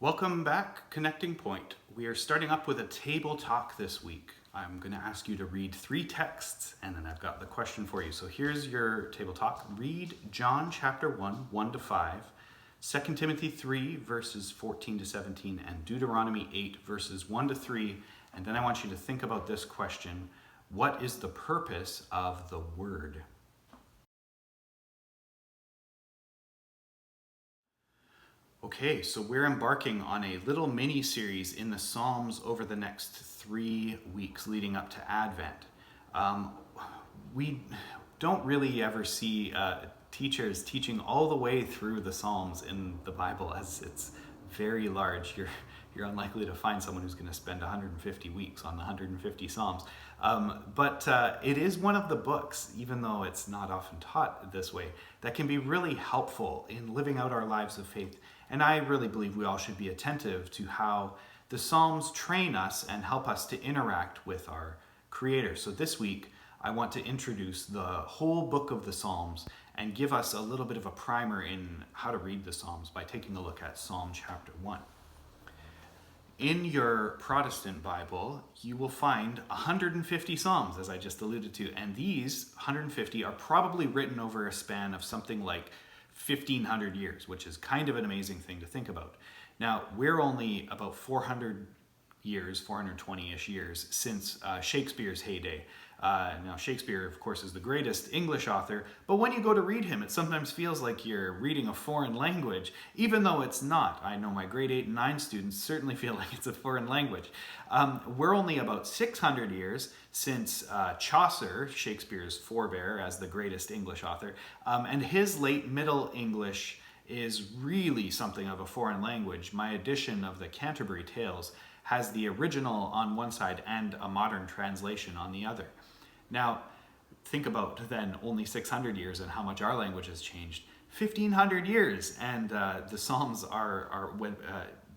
Welcome back, Connecting Point. We are starting up with a table talk this week. I'm going to ask you to read 3 texts, and then I've got the question for you. So here's your table talk. Read John chapter 1, 1 to 5, 2 Timothy 3, verses 14 to 17, and Deuteronomy 8, verses 1 to 3. And then I want you to think about this question: what is the purpose of the Word? Okay, so we're embarking on a little mini-series in the Psalms over the next 3 weeks leading up to Advent. We don't really ever see teachers teaching all the way through the Psalms in the Bible, as it's very large. You're unlikely to find someone who's going to spend 150 weeks on the 150 Psalms. But it is one of the books, even though it's not often taught this way, that can be really helpful in living out our lives of faith. And I really believe we all should be attentive to how the Psalms train us and help us to interact with our Creator. So this week, I want to introduce the whole book of the Psalms and give us a little bit of a primer in how to read the Psalms by taking a look at Psalm chapter 1. In your Protestant Bible, you will find 150 Psalms, as I just alluded to, and these 150 are probably written over a span of something like 1,500 years, which is kind of an amazing thing to think about. Now, we're only about 400 years, 420-ish years, since Shakespeare's heyday. Now, Shakespeare, of course, is the greatest English author, but when you go to read him, it sometimes feels like you're reading a foreign language, even though it's not. I know my grade 8 and 9 students certainly feel like it's a foreign language. We're only about 600 years since Chaucer, Shakespeare's forebear as the greatest English author, and his late Middle English is really something of a foreign language. My edition of the Canterbury Tales has the original on one side and a modern translation on the other. Now, think about then only 600 years and how much our language has changed. 1,500 years, and the Psalms are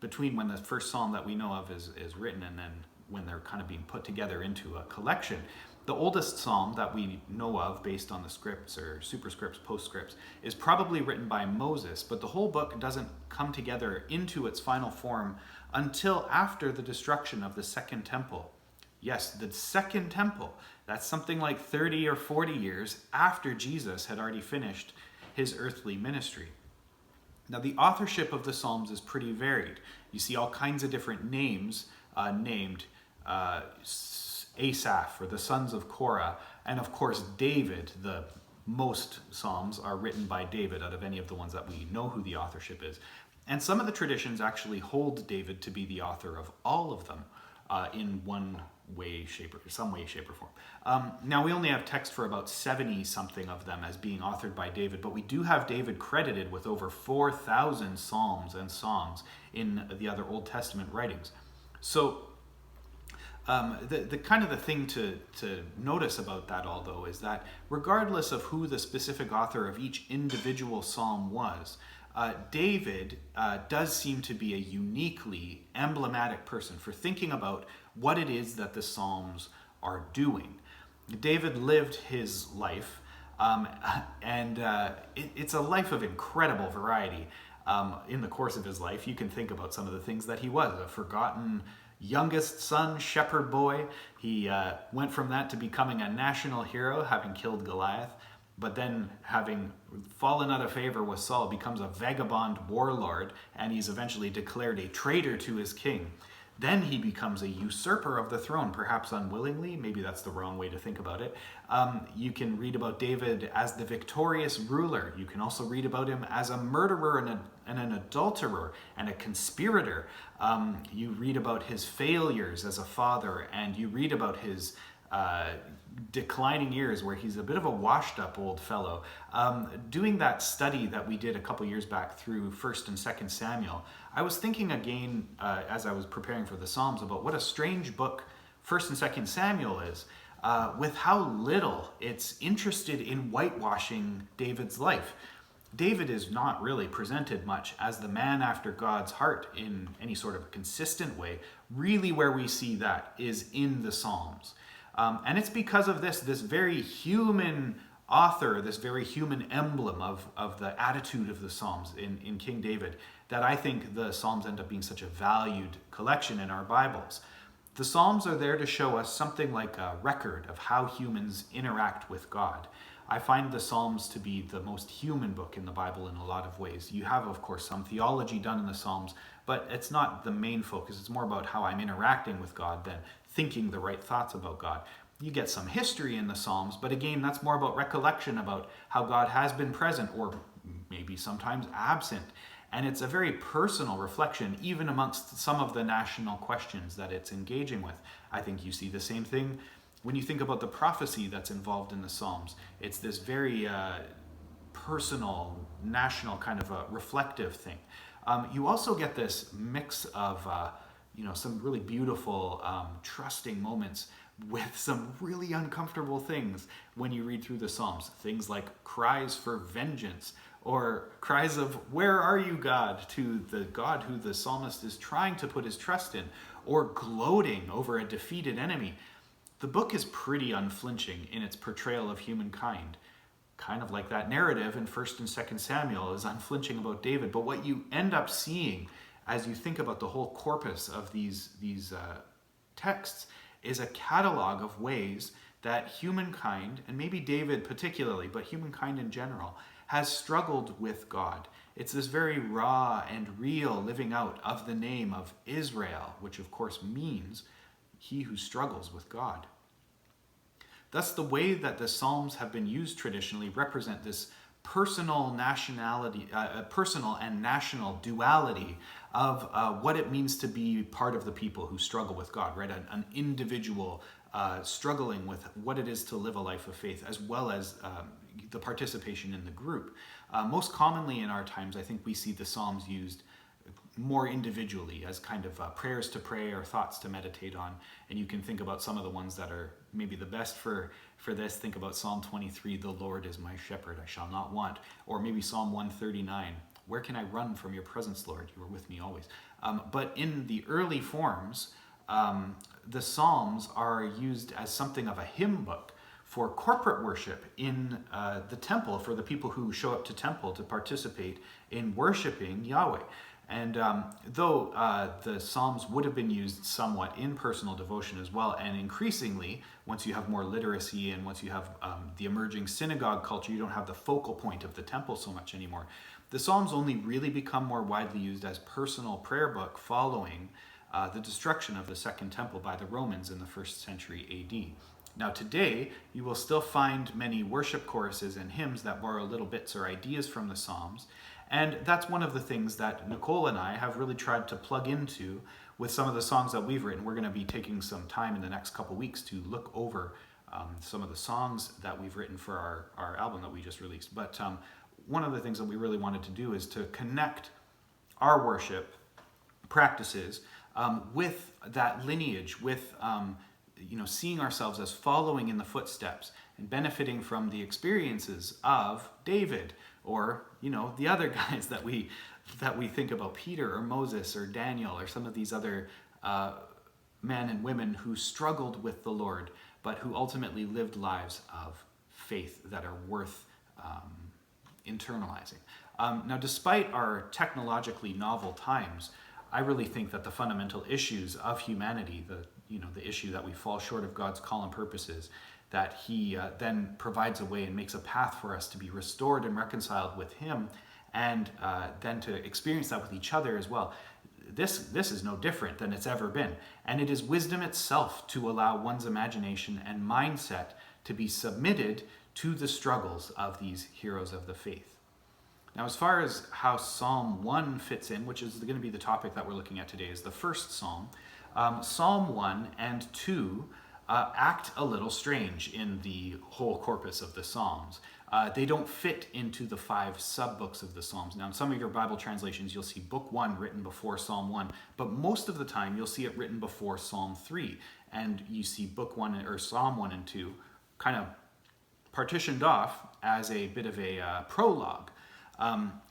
between when the first Psalm that we know of is written and then when they're kind of being put together into a collection. The oldest Psalm that we know of, based on the scripts or superscripts, postscripts, is probably written by Moses, but the whole book doesn't come together into its final form until after the destruction of the Second Temple. Yes, the Second Temple. That's something like 30 or 40 years after Jesus had already finished his earthly ministry. Now, the authorship of the Psalms is pretty varied. You see all kinds of different names named Asaph, or the sons of Korah, and of course David. The most Psalms are written by David out of any of the ones that we know who the authorship is. And some of the traditions actually hold David to be the author of all of them in some way, shape, or form. Now, we only have text for about 70-something of them as being authored by David, but we do have David credited with over 4,000 psalms and songs in the other Old Testament writings. So, the kind of the thing to notice about that all, though, is that regardless of who the specific author of each individual psalm was, David does seem to be a uniquely emblematic person for thinking about what it is that the Psalms are doing. David lived his life, and it's a life of incredible variety. In the course of his life, you can think about some of the things that he was: a forgotten youngest son, shepherd boy. He went from that to becoming a national hero, having killed Goliath. But then, having fallen out of favor with Saul, becomes a vagabond warlord, and he's eventually declared a traitor to his king. Then he becomes a usurper of the throne, perhaps unwillingly. Maybe that's the wrong way to think about it. You can read about David as the victorious ruler. You can also read about him as a murderer and an adulterer and a conspirator. You read about his failures as a father, and you read about his declining years where he's a bit of a washed up old fellow. Doing that study that we did a couple years back through 1st and 2nd Samuel, I was thinking again as I was preparing for the Psalms about what a strange book 1st and 2nd Samuel is, with how little it's interested in whitewashing David's life. David is not really presented much as the man after God's heart in any sort of consistent way. Really, where we see that is in the Psalms. And it's because of this very human author, this very human emblem of the attitude of the Psalms in King David, that I think the Psalms end up being such a valued collection in our Bibles. The Psalms are there to show us something like a record of how humans interact with God. I find the Psalms to be the most human book in the Bible in a lot of ways. You have, of course, some theology done in the Psalms, but it's not the main focus. It's more about how I'm interacting with God than thinking the right thoughts about God. You get some history in the Psalms, but again, that's more about recollection about how God has been present or maybe sometimes absent. And it's a very personal reflection, even amongst some of the national questions that it's engaging with. I think you see the same thing when you think about the prophecy that's involved in the Psalms. It's this very personal, national kind of a reflective thing. You also get this mix of some really beautiful, trusting moments with some really uncomfortable things when you read through the Psalms. Things like cries for vengeance or cries of, "Where are you, God?" to the God who the psalmist is trying to put his trust in, or gloating over a defeated enemy. The book is pretty unflinching in its portrayal of humankind. Kind of like that narrative in 1st and 2nd Samuel is unflinching about David. But what you end up seeing as you think about the whole corpus of these texts is a catalog of ways that humankind, and maybe David particularly, but humankind in general, has struggled with God. It's this very raw and real living out of the name of Israel, which of course means he who struggles with God. Thus, the way that the Psalms have been used traditionally represent this personal personal and national duality of what it means to be part of the people who struggle with God, right? An individual struggling with what it is to live a life of faith, as well as the participation in the group. Most commonly in our times, I think we see the Psalms used more individually as kind of prayers to pray or thoughts to meditate on. And you can think about some of the ones that are maybe the best for this. Think about Psalm 23, "The Lord is my shepherd, I shall not want." Or maybe Psalm 139, "Where can I run from your presence, Lord? You are with me always." But in the early forms, the Psalms are used as something of a hymn book for corporate worship in the temple, for the people who show up to temple to participate in worshiping Yahweh. And though the Psalms would have been used somewhat in personal devotion as well, and increasingly, once you have more literacy and once you have the emerging synagogue culture, you don't have the focal point of the temple so much anymore. The Psalms only really become more widely used as personal prayer book following the destruction of the Second Temple by the Romans in the 1st century AD. Now today, you will still find many worship choruses and hymns that borrow little bits or ideas from the Psalms. And that's one of the things that Nicole and I have really tried to plug into with some of the songs that we've written. We're going to be taking some time in the next couple weeks to look over some of the songs that we've written for our album that we just released. But one of the things that we really wanted to do is to connect our worship practices with that lineage, with seeing ourselves as following in the footsteps and benefiting from the experiences of David, or the other guys that we think about, Peter or Moses or Daniel or some of these other men and women who struggled with the Lord, but who ultimately lived lives of faith that are worth internalizing. Now, despite our technologically novel times, I really think that the fundamental issues of humanity, the issue that we fall short of God's call and purposes, that he then provides a way and makes a path for us to be restored and reconciled with him, and then to experience that with each other as well. This is no different than it's ever been. And it is wisdom itself to allow one's imagination and mindset to be submitted to the struggles of these heroes of the faith. Now, as far as how Psalm 1 fits in, which is going to be the topic that we're looking at today, is the first psalm. Psalm 1 and 2 act a little strange in the whole corpus of the Psalms. They don't fit into the 5 sub-books of the Psalms. Now, in some of your Bible translations, you'll see Book 1 written before Psalm 1, but most of the time you'll see it written before Psalm 3, and you see Book 1 or Psalm 1 and 2 kind of partitioned off as a bit of a prologue.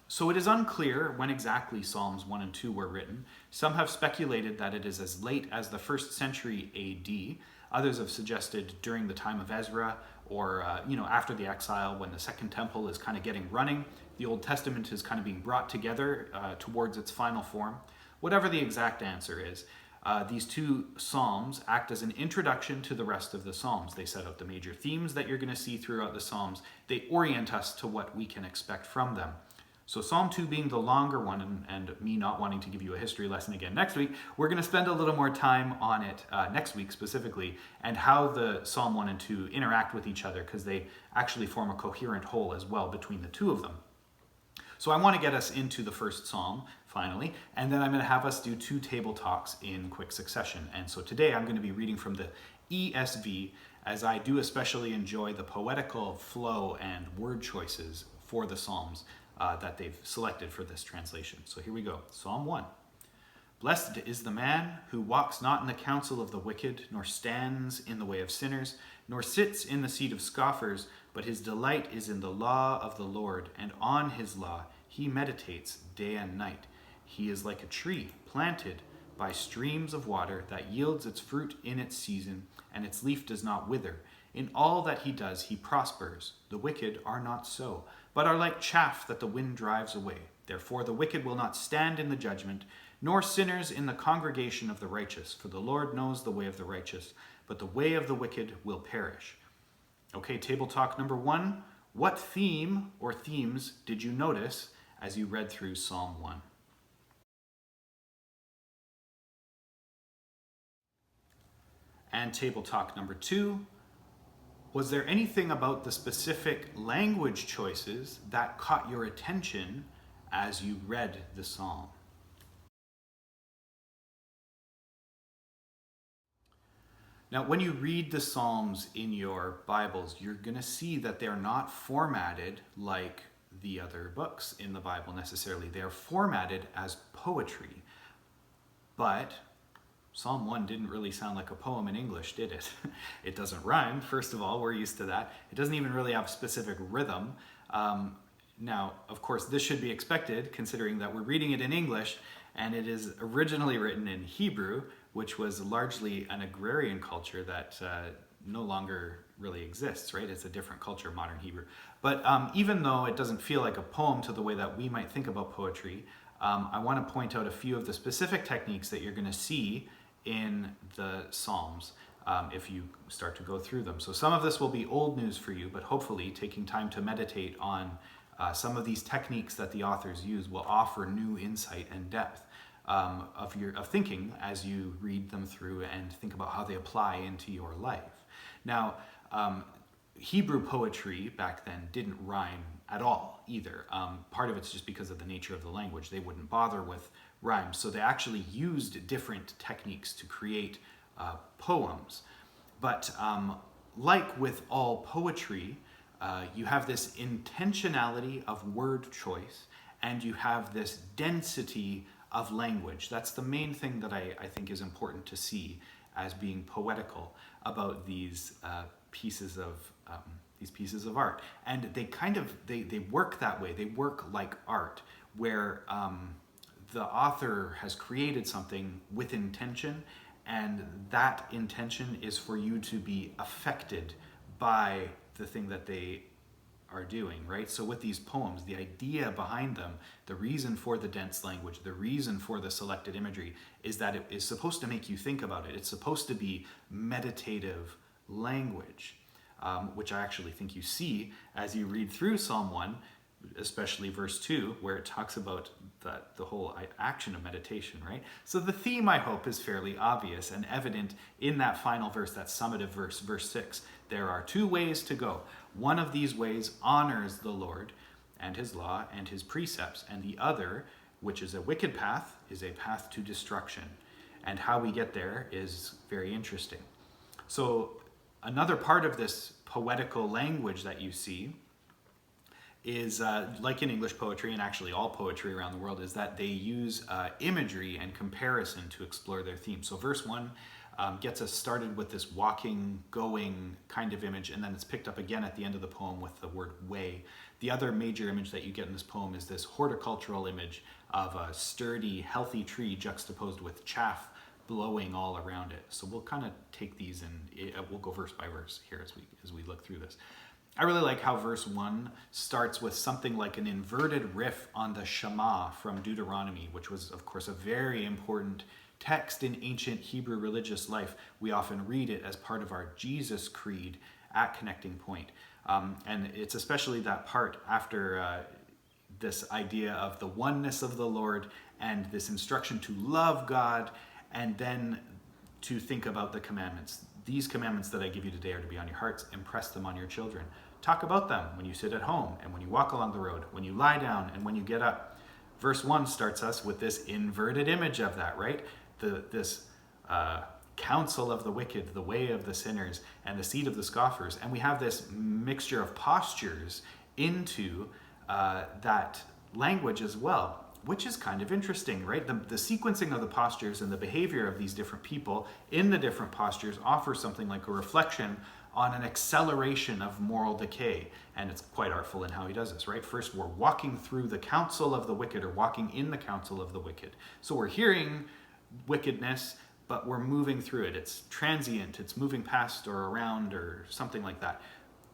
So it is unclear when exactly Psalms 1 and 2 were written. Some have speculated that it is as late as the 1st century AD. Others have suggested during the time of Ezra, or after the exile, when the Second Temple is kind of getting running. The Old Testament is kind of being brought together towards its final form. Whatever the exact answer is, these two Psalms act as an introduction to the rest of the Psalms. They set out the major themes that you're going to see throughout the Psalms. They orient us to what we can expect from them. So Psalm 2 being the longer one, and me not wanting to give you a history lesson again next week, we're going to spend a little more time on it next week specifically, and how the Psalm 1 and 2 interact with each other, because they actually form a coherent whole as well between the two of them. So I want to get us into the first Psalm, finally, and then I'm going to have us do 2 table talks in quick succession. And so today I'm going to be reading from the ESV, as I do especially enjoy the poetical flow and word choices for the Psalms that they've selected for this translation. So here we go. Psalm 1. Blessed is the man who walks not in the counsel of the wicked, nor stands in the way of sinners, nor sits in the seat of scoffers, but his delight is in the law of the Lord, and on his law he meditates day and night. He is like a tree planted by streams of water that yields its fruit in its season, and its leaf does not wither. In all that he does, he prospers. The wicked are not so, but are like chaff that the wind drives away. Therefore the wicked will not stand in the judgment, nor sinners in the congregation of the righteous. For the Lord knows the way of the righteous, but the way of the wicked will perish. Okay, table talk number 1. What theme or themes did you notice as you read through Psalm 1? And table talk number 2. Was there anything about the specific language choices that caught your attention as you read the psalm? Now, when you read the Psalms in your Bibles, you're going to see that they're not formatted like the other books in the Bible necessarily. They're formatted as poetry. But Psalm 1 didn't really sound like a poem in English, did it? It doesn't rhyme, first of all, we're used to that. It doesn't even really have specific rhythm. Now, of course, this should be expected, considering that we're reading it in English, and it is originally written in Hebrew, which was largely an agrarian culture that no longer really exists, right? It's a different culture, modern Hebrew. But even though it doesn't feel like a poem to the way that we might think about poetry, I want to point out a few of the specific techniques that you're going to see in the Psalms if you start to go through them. So some of this will be old news for you, but hopefully taking time to meditate on some of these techniques that the authors use will offer new insight and depth of thinking as you read them through and think about how they apply into your life. Now, Hebrew poetry back then didn't rhyme at all either. Part of it's just because of the nature of the language. They wouldn't bother with rhymes, so they actually used different techniques to create poems. But like with all poetry, you have this intentionality of word choice, and you have this density of language. That's the main thing that I think is important to see as being poetical about these pieces of art. And they kind of they work that way. They work like art, where the author has created something with intention, and that intention is for you to be affected by the thing that they are doing, right? So with these poems, the idea behind them, the reason for the dense language, the reason for the selected imagery is that it is supposed to make you think about it. It's supposed to be meditative language, which I actually think you see as you read through Psalm 1, especially verse 2, where it talks about the whole action of meditation, right? So the theme, I hope, is fairly obvious and evident in that final verse, that summative verse, verse 6. There are 2 ways to go. One of these ways honors the Lord and his law and his precepts, and the other, which is a wicked path, is a path to destruction. And how we get there is very interesting. So another part of this poetical language that you see is, like in English poetry, and actually all poetry around the world, is that they use imagery and comparison to explore their theme. So verse 1 gets us started with this walking, going kind of image, and then it's picked up again at the end of the poem with the word way. The other major image that you get in this poem is this horticultural image of a sturdy, healthy tree juxtaposed with chaff blowing all around it. So we'll kind of take these and we'll go verse by verse here as we look through this. I really like how verse 1 starts with something like an inverted riff on the Shema from Deuteronomy, which was, of course, a very important text in ancient Hebrew religious life. We often read it as part of our Jesus Creed at Connecting Point. And it's especially that part after this idea of the oneness of the Lord and this instruction to love God and then to think about the commandments. These commandments that I give you today are to be on your hearts. Impress them on your children. Talk about them when you sit at home and when you walk along the road, when you lie down and when you get up. Verse 1 starts us with this inverted image of that, right? This counsel of the wicked, the way of the sinners, and the seat of the scoffers. And we have this mixture of postures into that language as well, which is kind of interesting, right? The sequencing of the postures and the behavior of these different people in the different postures offers something like a reflection on an acceleration of moral decay. And it's quite artful in how he does this, right? First, we're walking through the counsel of the wicked, or walking in the counsel of the wicked. So we're hearing wickedness, but we're moving through it. It's transient, it's moving past or around or something like that.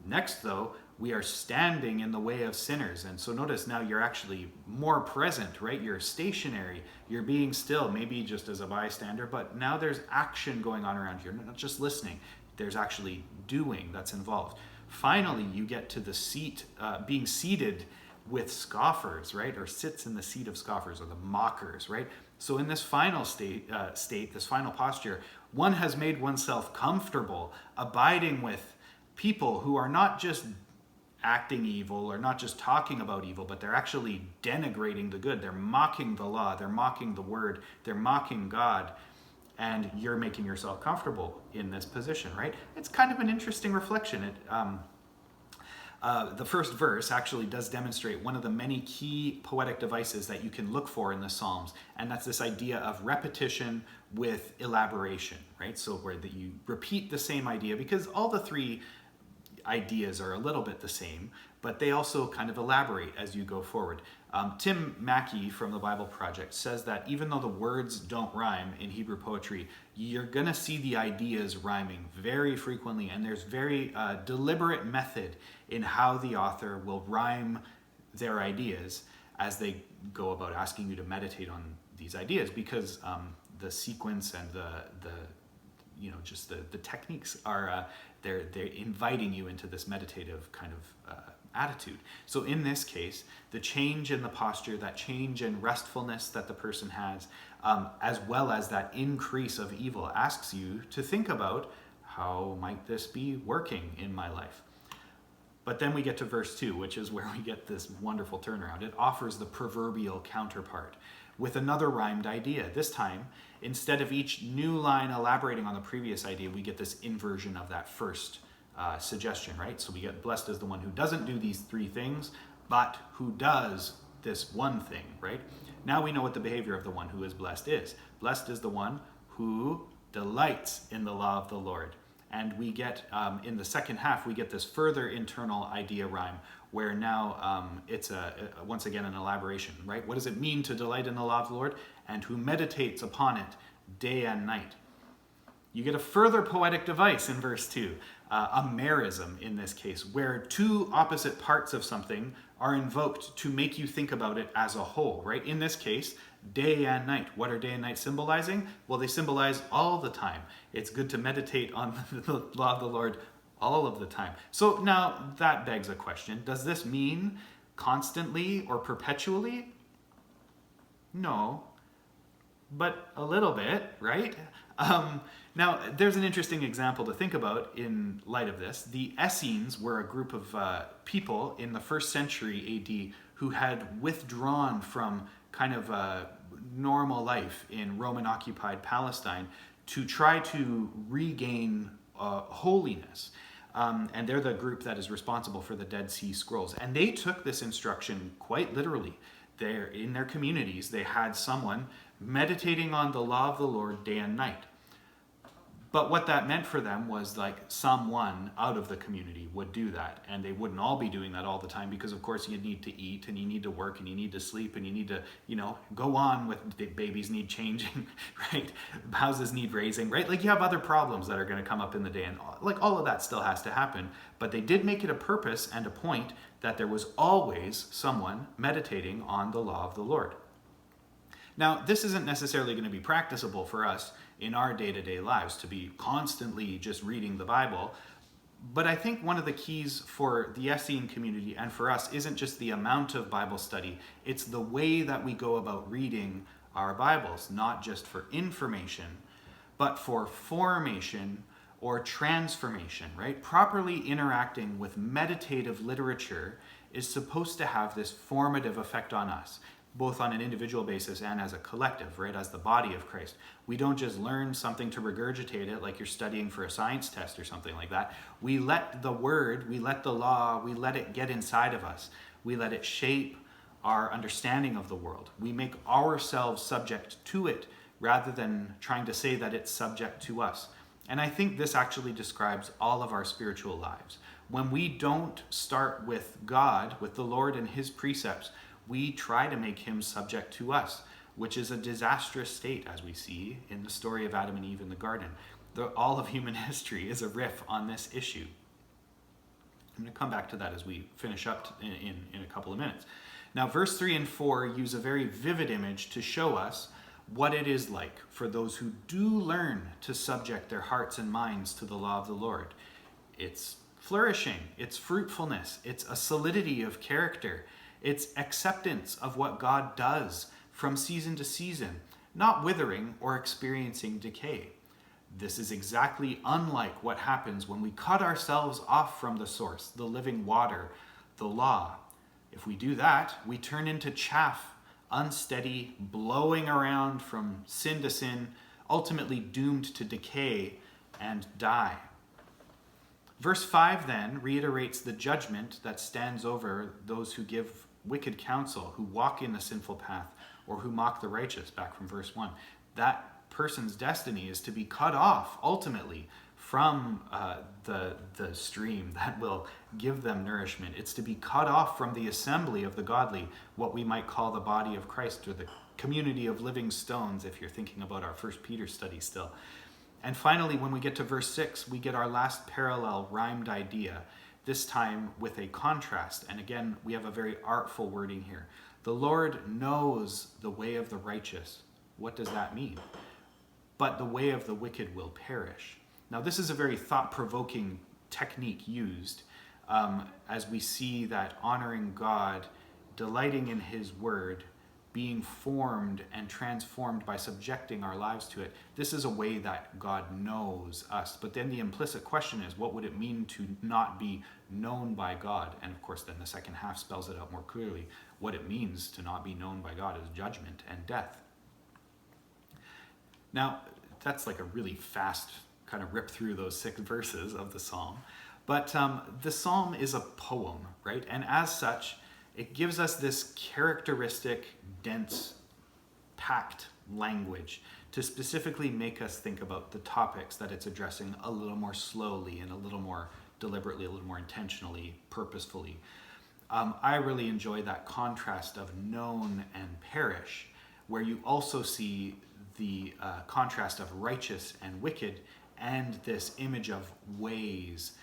Next, though, we are standing in the way of sinners. And so notice now you're actually more present, right? You're stationary, you're being still, maybe just as a bystander, but now there's action going on around you. You're not just listening, there's actually doing that's involved. Finally, you get to the seat, being seated with scoffers, right? Or sits in the seat of scoffers, or the mockers, right? So in this final state, this final posture, one has made oneself comfortable, abiding with people who are not just acting evil or not just talking about evil, but they're actually denigrating the good. They're mocking the law, they're mocking the word, they're mocking God, and you're making yourself comfortable in this position, right? It's kind of an interesting reflection. The first verse actually does demonstrate one of the many key poetic devices that you can look for in the Psalms, and that's this idea of repetition with elaboration, right? So where you repeat the same idea, because all the three ideas are a little bit the same, but they also kind of elaborate as you go forward. Tim Mackey from the Bible Project says that even though the words don't rhyme in Hebrew poetry, you're going to see the ideas rhyming very frequently, and there's very deliberate method in how the author will rhyme their ideas as they go about asking you to meditate on these ideas, because the sequence and the techniques are they're inviting you into this meditative kind of attitude. So in this case, the change in the posture, that change in restfulness that the person has, as well as that increase of evil, asks you to think about, how might this be working in my life? But then we get to verse 2, which is where we get this wonderful turnaround. It offers the proverbial counterpart with another rhymed idea. This time, instead of each new line elaborating on the previous idea, we get this inversion of that first suggestion, right? So we get, blessed is the one who doesn't do these three things, but who does this one thing, right? Now we know what the behavior of the one who is blessed is. Blessed is the one who delights in the law of the Lord. And we get, in the second half, we get this further internal idea rhyme, where now it's once again an elaboration, right? What does it mean to delight in the law of the Lord? And who meditates upon it day and night. You get a further poetic device in verse 2, a merism in this case, where two opposite parts of something are invoked to make you think about it as a whole, right? In this case, day and night. What are day and night symbolizing? Well, they symbolize all the time. It's good to meditate on the law of the Lord all of the time. So now that begs a question. Does this mean constantly or perpetually? No, but a little bit, right? Now, there's an interesting example to think about in light of this. The Essenes were a group of people in the 1st century AD who had withdrawn from kind of normal life in Roman-occupied Palestine to try to regain holiness. And they're the group that is responsible for the Dead Sea Scrolls. And they took this instruction quite literally. In their communities, they had someone meditating on the law of the Lord day and night. But what that meant for them was like someone out of the community would do that. And they wouldn't all be doing that all the time because, of course, you need to eat and you need to work and you need to sleep and you need to, go on with babies need changing, right? Houses need raising, right? Like you have other problems that are going to come up in the day. And like all of that still has to happen. But they did make it a purpose and a point that there was always someone meditating on the law of the Lord. Now, this isn't necessarily going to be practicable for us in our day-to-day lives to be constantly just reading the Bible, but I think one of the keys for the Essene community and for us isn't just the amount of Bible study, it's the way that we go about reading our Bibles, not just for information, but for formation or transformation, right? Properly interacting with meditative literature is supposed to have this formative effect on us, both on an individual basis and as a collective, right? As the body of Christ. We don't just learn something to regurgitate it like you're studying for a science test or something like that. We let the word, we let the law, we let it get inside of us. We let it shape our understanding of the world. We make ourselves subject to it rather than trying to say that it's subject to us. And I think this actually describes all of our spiritual lives. When we don't start with God, with the Lord and his precepts, we try to make him subject to us, which is a disastrous state, as we see in the story of Adam and Eve in the garden. All of human history is a riff on this issue. I'm going to come back to that as we finish up in a couple of minutes. Now, verse 3 and 4 use a very vivid image to show us what it is like for those who do learn to subject their hearts and minds to the law of the Lord. It's flourishing, it's fruitfulness, it's a solidity of character, it's acceptance of what God does from season to season, not withering or experiencing decay. This is exactly unlike what happens when we cut ourselves off from the source, the living water, the law. If we do that, we turn into chaff, unsteady, blowing around from sin to sin, ultimately doomed to decay and die. Verse 5 then reiterates the judgment that stands over those who give wicked counsel, who walk in the sinful path, or who mock the righteous, back from verse 1. That person's destiny is to be cut off, ultimately, from the stream that will give them nourishment. It's to be cut off from the assembly of the godly, what we might call the body of Christ, or the community of living stones, if you're thinking about our 1 Peter study still. And finally, when we get to verse 6, we get our last parallel rhymed idea, this time with a contrast. And again, we have a very artful wording here. The Lord knows the way of the righteous. What does that mean? But the way of the wicked will perish. Now, this is a very thought-provoking technique used as we see that honoring God, delighting in his word, being formed and transformed by subjecting our lives to it. This is a way that God knows us. But then the implicit question is, what would it mean to not be known by God? And of course, then the second half spells it out more clearly. What it means to not be known by God is judgment and death. Now, that's like a really fast kind of rip through those 6 verses of the psalm. But the psalm is a poem, right? And as such, it gives us this characteristic, dense, packed language to specifically make us think about the topics that it's addressing a little more slowly and a little more deliberately, a little more intentionally, purposefully. I really enjoy that contrast of known and perish, where you also see the contrast of righteous and wicked and this image of ways.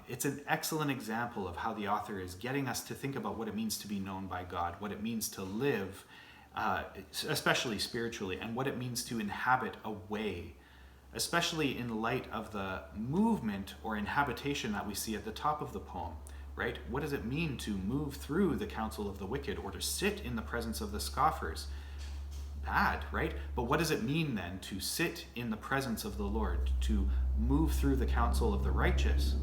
It's an excellent example of how the author is getting us to think about what it means to be known by God, what it means to live, especially spiritually, and what it means to inhabit a way, especially in light of the movement or inhabitation that we see at the top of the poem, right? What does it mean to move through the counsel of the wicked or to sit in the presence of the scoffers? Bad, right? But what does it mean then to sit in the presence of the Lord, to move through the counsel of the righteous?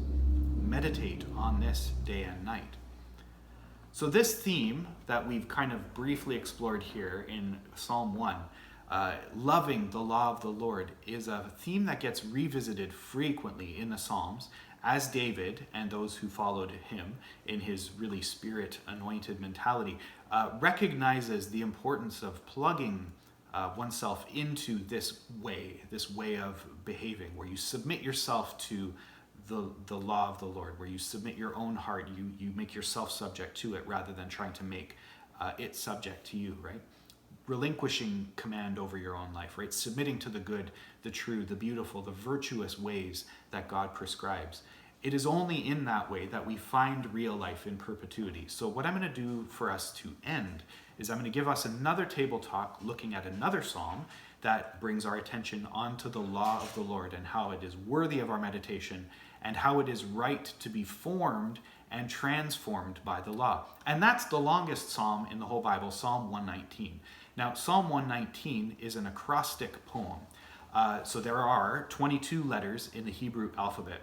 Meditate on this day and night. So this theme that we've kind of briefly explored here in Psalm 1, loving the law of the Lord, is a theme that gets revisited frequently in the Psalms as David and those who followed him in his really spirit-anointed mentality recognizes the importance of plugging oneself into this way of behaving, where you submit yourself to the law of the Lord, where you submit your own heart, you make yourself subject to it rather than trying to make it subject to you, right? Relinquishing command over your own life, right? Submitting to the good, the true, the beautiful, the virtuous ways that God prescribes. It is only in that way that we find real life in perpetuity. So what I'm going to do for us to end is I'm going to give us another table talk looking at another psalm that brings our attention onto the law of the Lord and how it is worthy of our meditation and how it is right to be formed and transformed by the law. And that's the longest psalm in the whole Bible, Psalm 119. Now, Psalm 119 is an acrostic poem. So there are 22 letters in the Hebrew alphabet.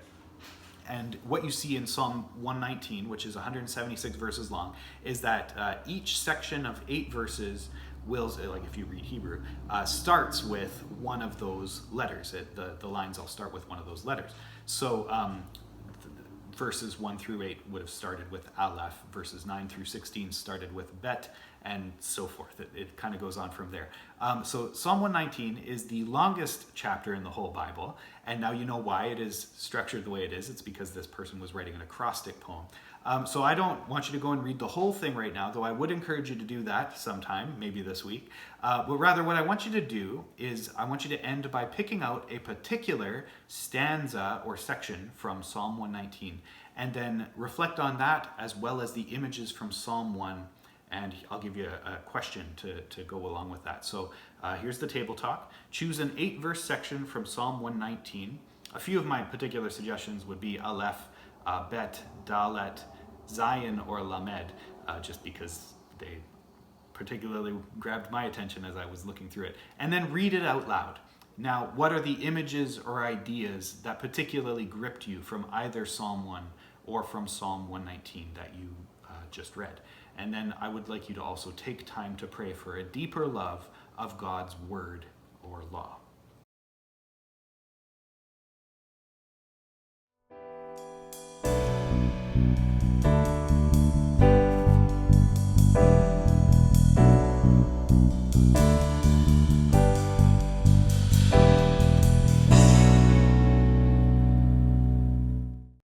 And what you see in Psalm 119, which is 176 verses long, is that each section of 8 verses will, like if you read Hebrew, starts with one of those letters. The lines all start with one of those letters. So verses 1 through 8 would have started with Aleph, verses 9 through 16 started with Bet, and so forth. It kind of goes on from there. So Psalm 119 is the longest chapter in the whole Bible, and now you know why it is structured the way it is. It's because this person was writing an acrostic poem. So I don't want you to go and read the whole thing right now, though I would encourage you to do that sometime, maybe this week. But rather what I want you to do is I want you to end by picking out a particular stanza or section from Psalm 119, and then reflect on that as well as the images from Psalm 1, and I'll give you a question to go along with that. So here's the table talk. Choose an 8-verse section from Psalm 119. A few of my particular suggestions would be Aleph, Bet, Dalet, Zion, or Lamed, just because they particularly grabbed my attention as I was looking through it. And then read it out loud. Now, what are the images or ideas that particularly gripped you from either Psalm 1 or from Psalm 119 that you just read? And then I would like you to also take time to pray for a deeper love of God's word or law.